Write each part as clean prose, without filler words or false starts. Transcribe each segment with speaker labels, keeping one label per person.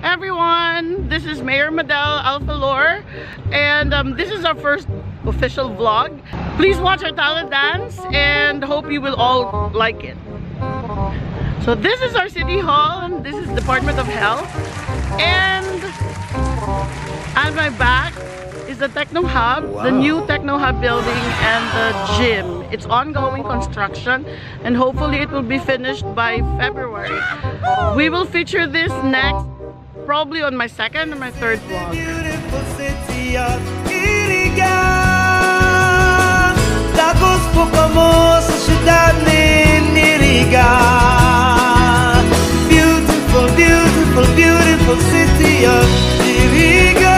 Speaker 1: everyone, this is Mayor Madel Alphalor, and this is our first official vlog. Please watch our TALA dance and hope you will all like it. So this is our City Hall, and this is Department of Health, and at my back is the Techno Hub, the new Techno Hub building, and the gym. It's ongoing construction and hopefully it will be finished by February. We will feature this next, probably on my second or my third vlog.
Speaker 2: Beautiful city of Iriga, Lagos po kamo sa syudad ni Iriga. Beautiful, beautiful, beautiful city of Iriga.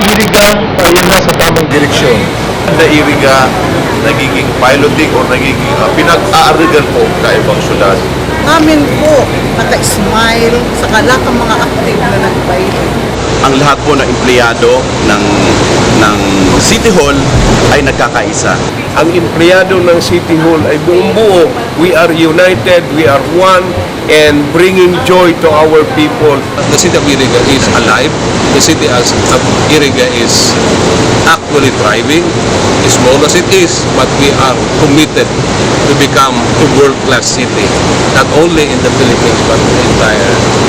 Speaker 3: Iriga ay nasa tamang direksyon.
Speaker 4: Na Iriga nagiging piloting o nagiging pinag-aarigan po sa ibang syudad.
Speaker 5: Amin po naka-smile sa lahat ng mga active na nag-pilot.
Speaker 6: Ang lahat po ng empleyado ng City Hall ay nagkakaisa.
Speaker 3: Ang empleyado ng City Hall ay buong buo. We are united, we are one, and bringing joy to our people.
Speaker 7: The city of Iriga is alive. The city of Iriga is actually thriving, small as it is, but we are committed to become a world-class city, not only in the Philippines, but in the entire world.